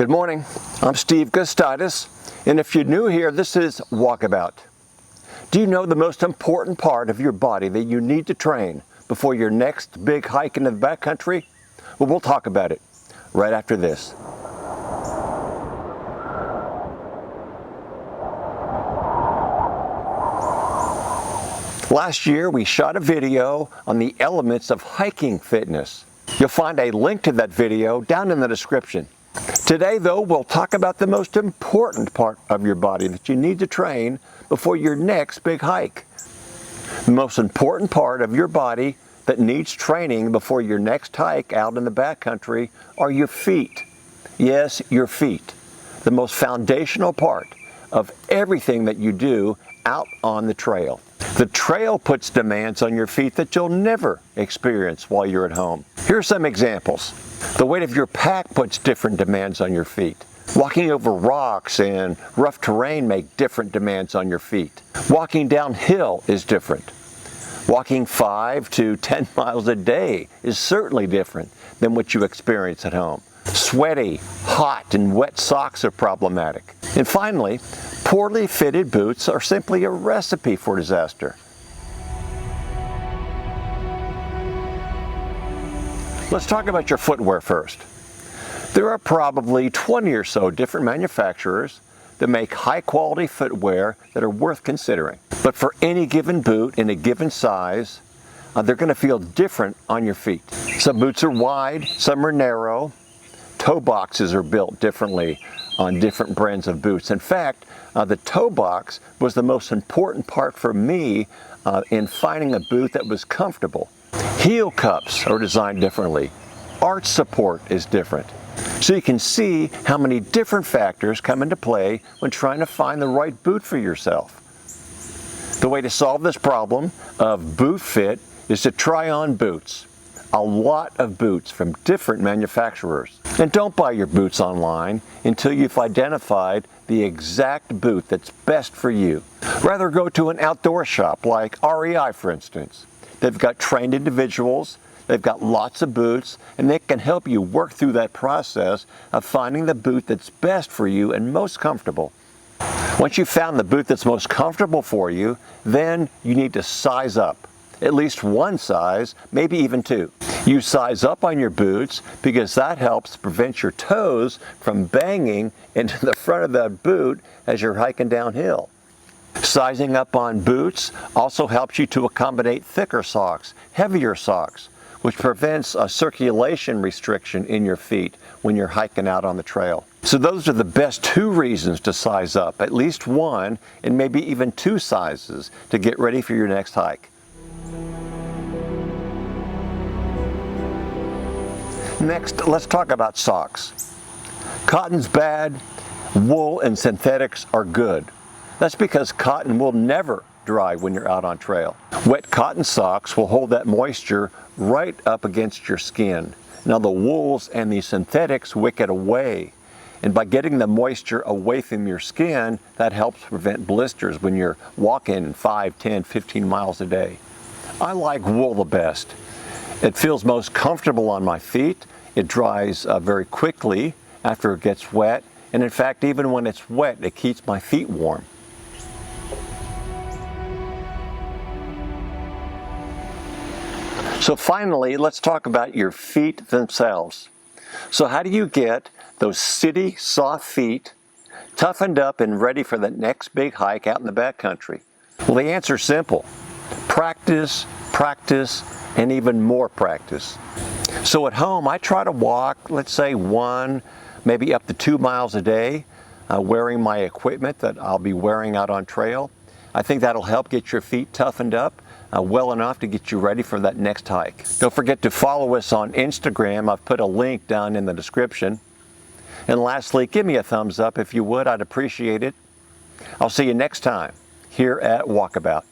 Good morning, I'm Steve Gustitis, and if you're new here, this is Walkabout. Do you know the most important part of your body that you need to train before your next big hike into the backcountry? Well, we'll talk about it right after this. Last year, we shot a video on the elements of hiking fitness. You'll find a link to that video down in the description. Today, though, we'll talk about the most important part of your body that you need to train before your next big hike. The most important part of your body that needs training before your next hike out in the backcountry are your feet. Yes, your feet. The most foundational part of everything that you do out on the trail. The trail puts demands on your feet that you'll never experience while you're at home. Here are some examples. The weight of your pack puts different demands on your feet. Walking over rocks and rough terrain make different demands on your feet. Walking downhill is different. Walking 5 to 10 miles a day is certainly different than what you experience at home. Sweaty, hot, and wet socks are problematic. And finally, poorly fitted boots are simply a recipe for disaster. Let's talk about your footwear first. There are probably 20 or so different manufacturers that make high-quality footwear that are worth considering. But for any given boot in a given size, they're going to feel different on your feet. Some boots are wide, some are narrow. Toe boxes are built differently on different brands of boots. In fact, the toe box was the most important part for me in finding a boot that was comfortable. Heel cups are designed differently. Arch support is different. So you can see how many different factors come into play when trying to find the right boot for yourself. The way to solve this problem of boot fit is to try on boots. A lot of boots from different manufacturers. And don't buy your boots online until you've identified the exact boot that's best for you. Rather go to an outdoor shop like REI, for instance. They've got trained individuals, they've got lots of boots, and they can help you work through that process of finding the boot that's best for you and most comfortable. Once you've found the boot that's most comfortable for you, then you need to size up. At least one size, maybe even two. You size up on your boots because that helps prevent your toes from banging into the front of that boot as you're hiking downhill. Sizing up on boots also helps you to accommodate thicker socks, heavier socks, which prevents a circulation restriction in your feet when you're hiking out on the trail. So those are the best two reasons to size up, at least one and maybe even two sizes to get ready for your next hike. Next, let's talk about socks. Cotton's bad, wool and synthetics are good. That's because cotton will never dry when you're out on trail. Wet cotton socks will hold that moisture right up against your skin. Now the wools and the synthetics wick it away. And by getting the moisture away from your skin, that helps prevent blisters when you're walking 5, 10, 15 miles a day. I like wool the best. It feels most comfortable on my feet. It dries very quickly after it gets wet. And in fact, even when it's wet, it keeps my feet warm. So finally, let's talk about your feet themselves. So how do you get those city soft feet toughened up and ready for the next big hike out in the backcountry? Well, the answer's simple. Practice, practice, and even more practice. So at home, I try to walk, let's say 1, maybe up to 2 miles a day, wearing my equipment that I'll be wearing out on trail. I think that'll help get your feet toughened up well enough to get you ready for that next hike. Don't forget to follow us on Instagram. I've put a link down in the description. And lastly, give me a thumbs up if you would. I'd appreciate it. I'll see you next time here at Walkabout.